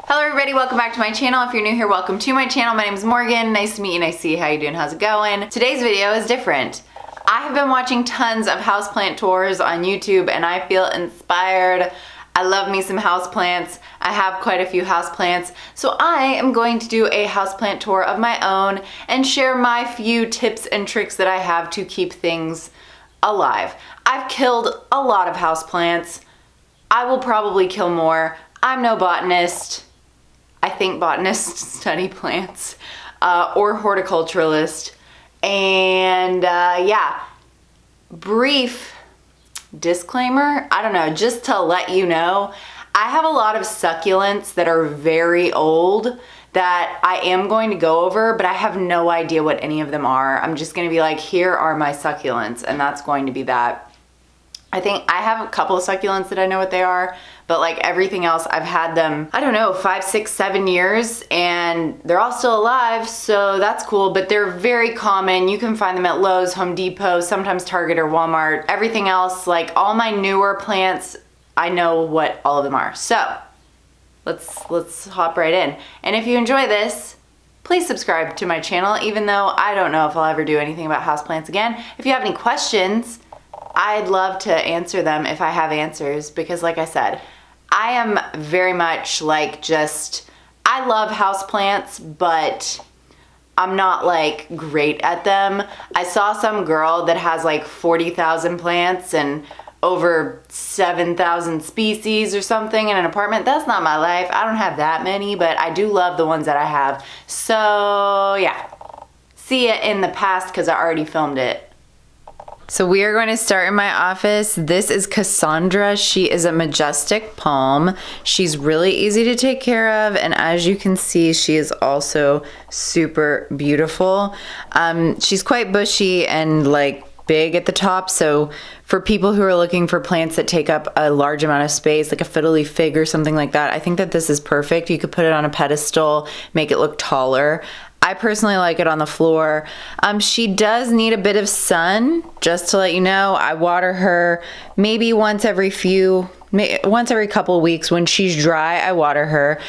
Hello everybody, welcome back to my channel. If you're new here, welcome to my channel. My name is Morgan. Nice to meet you, nice to see you. How you doing? How's it going? Today's video is different. I have been watching tons of houseplant tours on YouTube and I feel inspired. I love me some houseplants. I have quite a few houseplants. So I am going to do a houseplant tour of my own and share my few tips and tricks that I have to keep things alive. I've killed a lot of houseplants. I will probably kill more. I'm no botanist. I think botanists study plants or horticulturalist. And yeah, brief disclaimer, I don't know, just to let you know, I have a lot of succulents that are very old that I am going to go over, but I have no idea what any of them are. I'm just gonna be like, here are my succulents, and that's going to be that. I think I have a couple of succulents that I know what they are, but like everything else, I've had them, I don't know, 5, 6, 7 years, and they're all still alive, so that's cool, but they're very common. You can find them at Lowe's, Home Depot, sometimes Target or Walmart. Everything else, like all my newer plants, I know what all of them are. So let's hop right in. And if you enjoy this, please subscribe to my channel, even though I don't know if I'll ever do anything about houseplants again. If you have any questions, I'd love to answer them if I have answers, because like I said, I am very much like I love houseplants, but I'm not like great at them. I saw some girl that has like 40,000 plants and over 7,000 species or something in an apartment. That's not my life. I don't have that many, but I do love the ones that I have. So yeah, see it in the past because I already filmed it. So we are going to start in my office. This is Cassandra. She is a Majestic Palm. She's really easy to take care of, and as you can see, she is also super beautiful. She's quite bushy and like big at the top, so for people who are looking for plants that take up a large amount of space, like a Fiddle Leaf Fig or something like that, I think that this is perfect. You could put it on a pedestal, make it look taller. I personally like it on the floor. She does need a bit of sun, just to let you know. I water her maybe once every couple weeks. When she's dry, I water her.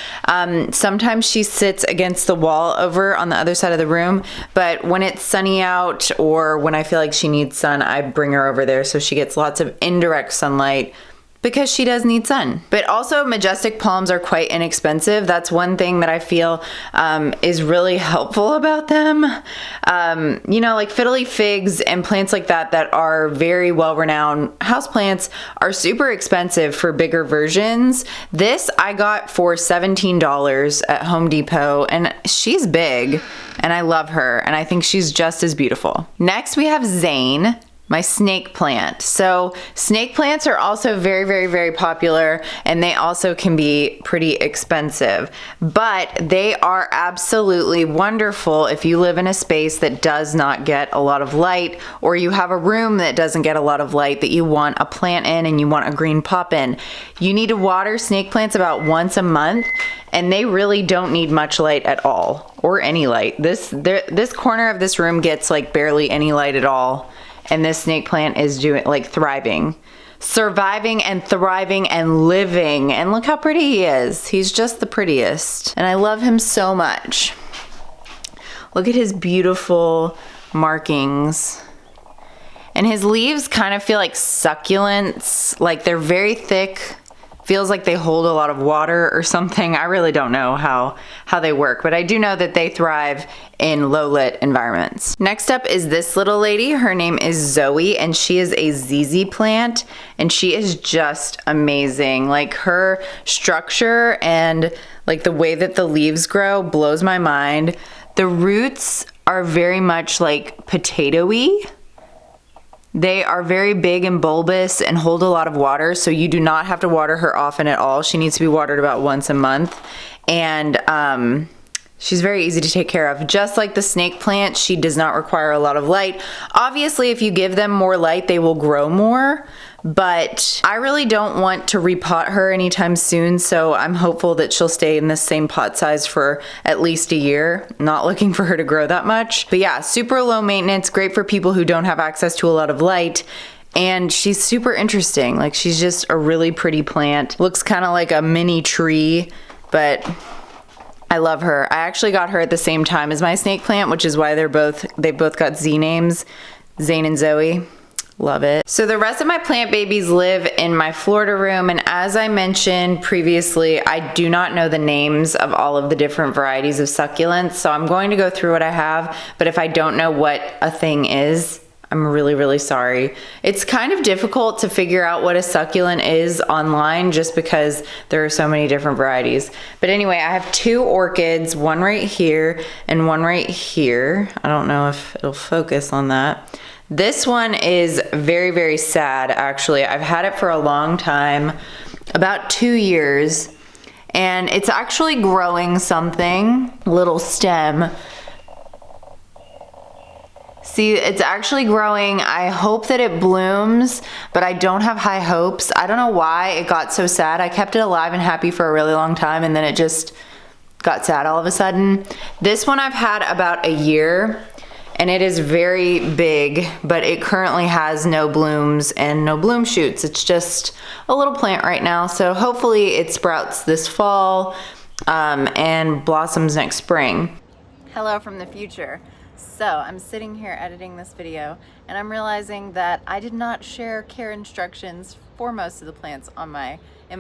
Sometimes she sits against the wall over on the other side of the room, but when it's sunny out or when I feel like she needs sun, I bring her over there so she gets lots of indirect sunlight, because she does need sun. But also Majestic Palms are quite inexpensive. That's one thing that I feel is really helpful about them. You know, like Fiddle Leaf Figs and plants like that that are very well-renowned houseplants are super expensive for bigger versions. This I got for $17 at Home Depot, and she's big and I love her, and I think she's just as beautiful. Next we have Zane, my snake plant. So snake plants are also very, very, very popular, and they also can be pretty expensive, but they are absolutely wonderful if you live in a space that does not get a lot of light, or you have a room that doesn't get a lot of light that you want a plant in and you want a green pop in. You need to water snake plants about once a month, and they really don't need much light at all, or any light. This corner of this room gets like barely any light at all. And this snake plant is doing like thriving, surviving and thriving and living. And look how pretty he is. He's just the prettiest. And I love him so much. Look at his beautiful markings. And his leaves kind of feel like succulents. Like they're very thick. Feels like they hold a lot of water or something. I really don't know how they work, but I do know that they thrive in low lit environments. Next up is this little lady. Her name is Zoe, and she is a ZZ plant, and she is just amazing. Like her structure and like the way that the leaves grow blows my mind. The roots are very much like potato-y. They are very big and bulbous and hold a lot of water, so you do not have to water her often at all. She needs to be watered about once a month, and she's very easy to take care of. Just like the snake plant, she does not require a lot of light. Obviously, if you give them more light, they will grow more, but I really don't want to repot her anytime soon, so I'm hopeful that she'll stay in the same pot size for at least a year. Not looking for her to grow that much. But yeah, super low maintenance, great for people who don't have access to a lot of light. And she's super interesting. Like, she's just a really pretty plant. Looks kind of like a mini tree. but I love her. I actually got her at the same time as my snake plant, which is why they both got Z names, Zane and Zoe. Love it. So the rest of my plant babies live in my Florida room, and as I mentioned previously, I do not know the names of all of the different varieties of succulents, so I'm going to go through what I have, but if I don't know what a thing is, I'm really, really sorry. It's kind of difficult to figure out what a succulent is online just because there are so many different varieties. But anyway, I have 2 orchids, one right here and one right here. I don't know if it'll focus on that. This one is very, very sad, actually. I've had it for a long time, about 2 years, and it's actually growing something, little stem. See, it's actually growing. I hope that it blooms, but I don't have high hopes. I don't know why it got so sad. I kept it alive and happy for a really long time, and then it just got sad all of a sudden. This one I've had about a year, and it is very big, but it currently has no blooms and no bloom shoots. It's just a little plant right now, so hopefully it sprouts this fall and blossoms next spring. Hello from the future. So I'm sitting here editing this video, and I'm realizing that I did not share care instructions for most of the plants in my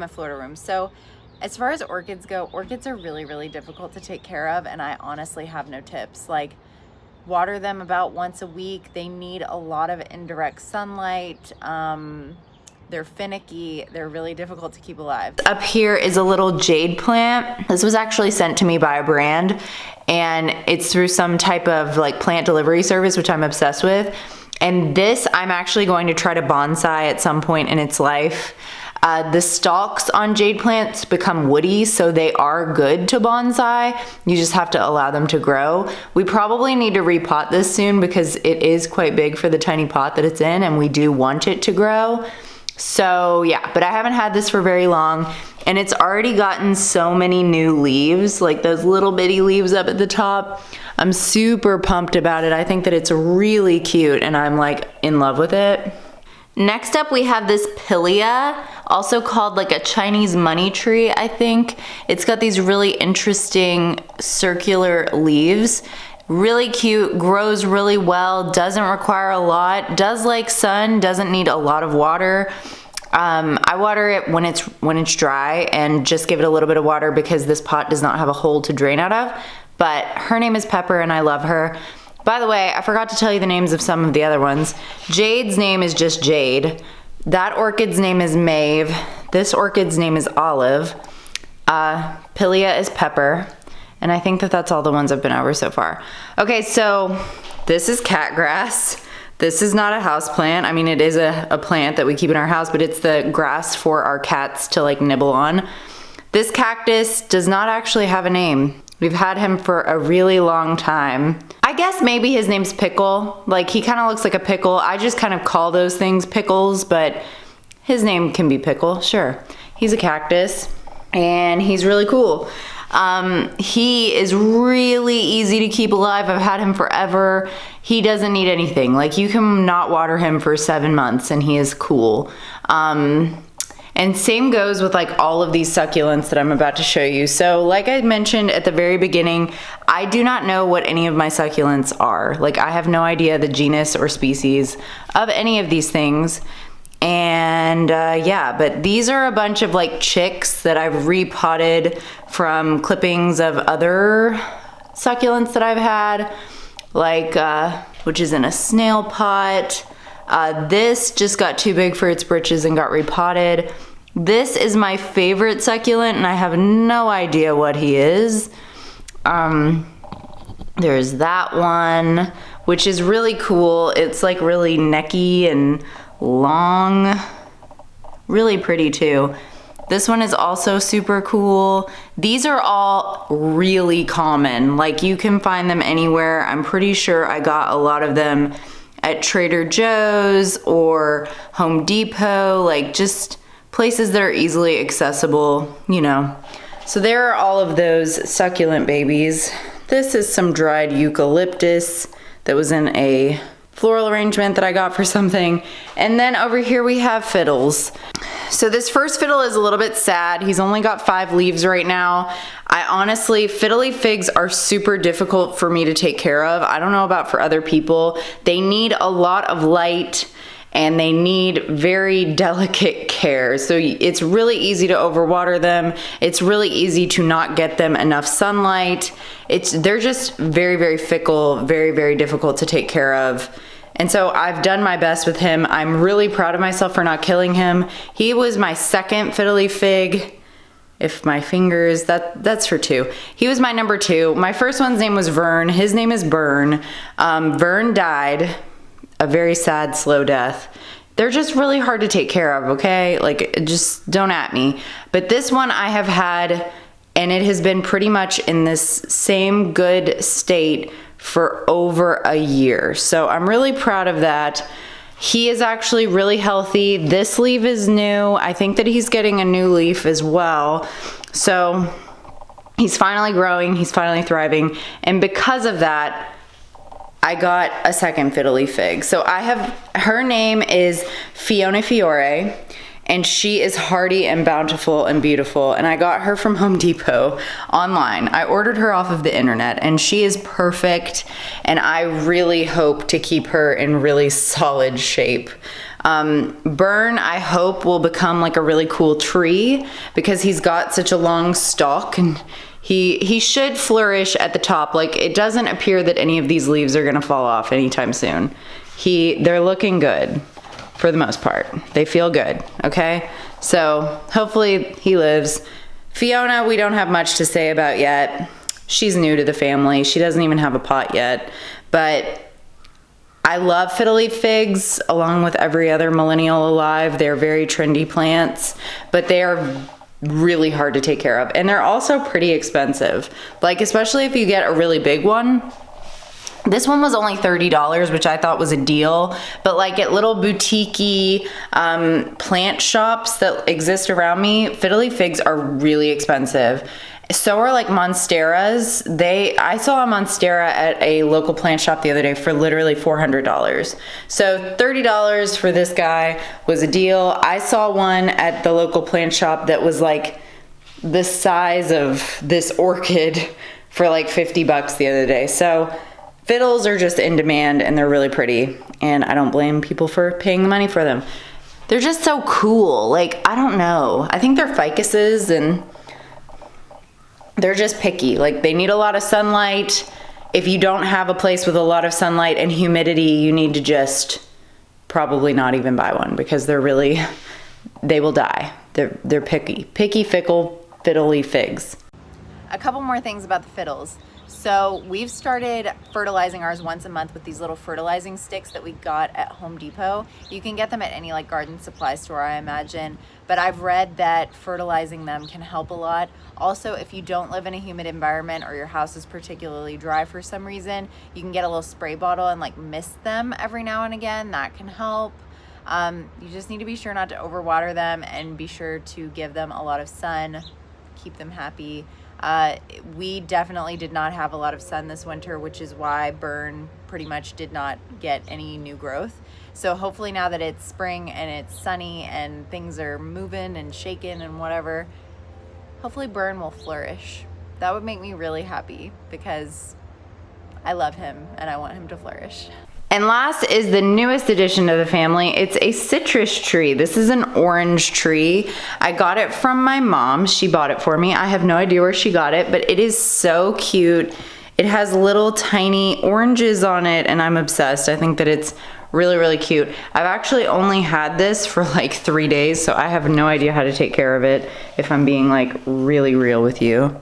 Florida room. So as far as orchids go, orchids are really, really difficult to take care of, and I honestly have no tips. Like, water them about once a week. They need a lot of indirect sunlight. They're finicky. They're really difficult to keep alive. Up here is a little jade plant. This was actually sent to me by a brand, and it's through some type of like plant delivery service, which I'm obsessed with. And this I'm actually going to try to bonsai at some point in its life. The stalks on jade plants become woody, so they are good to bonsai. You just have to allow them to grow. We probably need to repot this soon because it is quite big for the tiny pot that it's in, and we do want it to grow. So yeah, but I haven't had this for very long, and it's already gotten so many new leaves, like those little bitty leaves up at the top. I'm super pumped about it. I think that it's really cute, and I'm like in love with it. Next up, we have this Pilea, also called like a Chinese money tree, I think. It's got these really interesting circular leaves. Really cute, grows really well, doesn't require a lot, does like sun, doesn't need a lot of water. I water it when it's dry and just give it a little bit of water because this pot does not have a hole to drain out of. But her name is Pepper, and I love her. By the way, I forgot to tell you the names of some of the other ones. Jade's name is just Jade. That orchid's name is Maeve. This orchid's name is Olive. Pilea is Pepper. And I think that that's all the ones I've been over so far. Okay, so this is catgrass. This is not a house plant. I mean, it is a plant that we keep in our house, but it's the grass for our cats to like nibble on. This cactus does not actually have a name. We've had him for a really long time. I guess maybe his name's Pickle. Like, he kind of looks like a pickle. I just kind of call those things pickles, but his name can be Pickle, sure. He's a cactus, and he's really cool. He is really easy to keep alive. I've had him forever. He doesn't need anything. Like, you can not water him for 7 months, and he is cool. And same goes with like all of these succulents that I'm about to show you. So like I mentioned at the very beginning, I do not know what any of my succulents are. Like, I have no idea the genus or species of any of these things. And yeah, but these are a bunch of like chicks that I've repotted from clippings of other succulents that I've had, like which is in a snail pot. This just got too big for its britches and got repotted. This is my favorite succulent, and I have no idea what he is. There's that one, which is really cool. It's like really necky and long, really pretty too. This one is also super cool. These are all really common. Like, you can find them anywhere. I'm pretty sure I got a lot of them at Trader Joe's or Home Depot, like just places that are easily accessible, you know. So there are all of those succulent babies. This is some dried eucalyptus that was in a floral arrangement that I got for something. And then over here we have fiddles. So this first fiddle is a little bit sad. He's only got 5 leaves right now. I honestly, Fiddle Leaf Figs are super difficult for me to take care of. I don't know about for other people. They need a lot of light and they need very delicate care. So it's really easy to overwater them. It's really easy to not get them enough sunlight. They're just very, very fickle, very, very difficult to take care of. And so I've done my best with him. I'm really proud of myself for not killing him. He was my second Fiddle Leaf Fig. If my fingers, that's for 2. He was my number 2. My first one's name was Vern. His name is Burn. Vern died a very sad, slow death. They're just really hard to take care of, okay? Like, just don't at me. But this one I have had, and it has been pretty much in this same good state for over a year. So I'm really proud of that. He is actually really healthy. This leaf is new. I think that he's getting a new leaf as well. So he's finally growing, he's finally thriving. And because of that, I got a second Fiddle Leaf Fig. So her name is Fiona Fiore, and she is hardy and bountiful and beautiful. And I got her from Home Depot online. I ordered her off of the internet, and she is perfect. And I really hope to keep her in really solid shape. Burn, I hope, will become like a really cool tree because he's got such a long stalk, and he should flourish at the top. Like, it doesn't appear that any of these leaves are gonna fall off anytime soon. They're looking good for the most part. They feel good, okay? So hopefully he lives. Fiona, we don't have much to say about yet. She's new to the family. She doesn't even have a pot yet, but I love Fiddle Leaf Figs along with every other millennial alive. They're very trendy plants, but they are really hard to take care of. And they're also pretty expensive. Like, especially if you get a really big one. This one was only $30, which I thought was a deal. But like at little boutique-y plant shops that exist around me, Fiddle Leaf Figs are really expensive. So are like Monsteras. I saw a Monstera at a local plant shop the other day for literally $400. So $30 for this guy was a deal. I saw one at the local plant shop that was like the size of this orchid for like 50 bucks the other day. So fiddles are just in demand and they're really pretty. And I don't blame people for paying the money for them. They're just so cool. Like, I don't know. I think they're ficuses and they're just picky. Like, they need a lot of sunlight. If you don't have a place with a lot of sunlight and humidity, you need to just probably not even buy one because they will die. They're picky, fickle Fiddle Leaf Figs. A couple more things about the fiddles. So we've started fertilizing ours once a month with these little fertilizing sticks that we got at Home Depot. You can get them at any like garden supply store, I imagine, but I've read that fertilizing them can help a lot. Also, if you don't live in a humid environment or your house is particularly dry for some reason, you can get a little spray bottle and like mist them every now and again. That can help. You just need to be sure not to overwater them and be sure to give them a lot of sun, keep them happy. We definitely did not have a lot of sun this winter, which is why Burn pretty much did not get any new growth. So hopefully now that it's spring and it's sunny and things are moving and shaking and whatever, hopefully Burn will flourish. That would make me really happy because I love him and I want him to flourish. And last is the newest addition to the family. It's a citrus tree. This is an orange tree. I got it from my mom. She bought it for me. I have no idea where she got it, but it is so cute. It has little tiny oranges on it and I'm obsessed. I think that it's really, really cute. I've actually only had this for like 3 days, so I have no idea how to take care of it if I'm being like really real with you.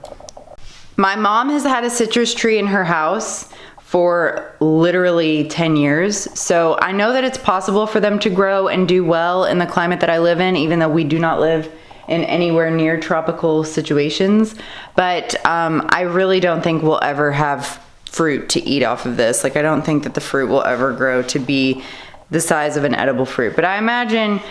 My mom has had a citrus tree in her house for literally 10 years. So I know that it's possible for them to grow and do well in the climate that I live in, even though we do not live in anywhere near tropical situations. But I really don't think we'll ever have fruit to eat off of this. Like, I don't think that the fruit will ever grow to be the size of an edible fruit. But I imagine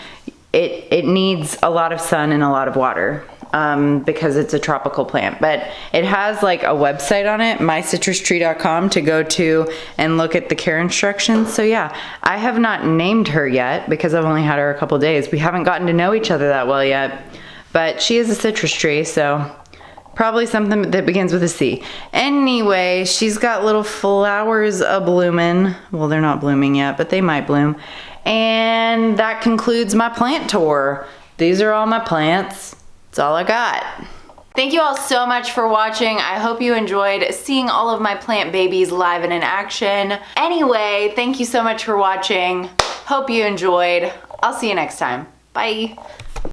it needs a lot of sun and a lot of water. because it's a tropical plant. But it has like a website on it, mycitrustree.com, to go to and look at the care instructions. So yeah, I have not named her yet because I've only had her a couple days. We haven't gotten to know each other that well yet, but she is a citrus tree, so probably something that begins with a C. Anyway, she's got little flowers a-bloomin'. Well, they're not blooming yet, but they might bloom. And that concludes my plant tour. These are all my plants. That's all I got. Thank you all so much for watching. I hope you enjoyed seeing all of my plant babies live and in action. Anyway, thank you so much for watching. Hope you enjoyed. I'll see you next time. Bye.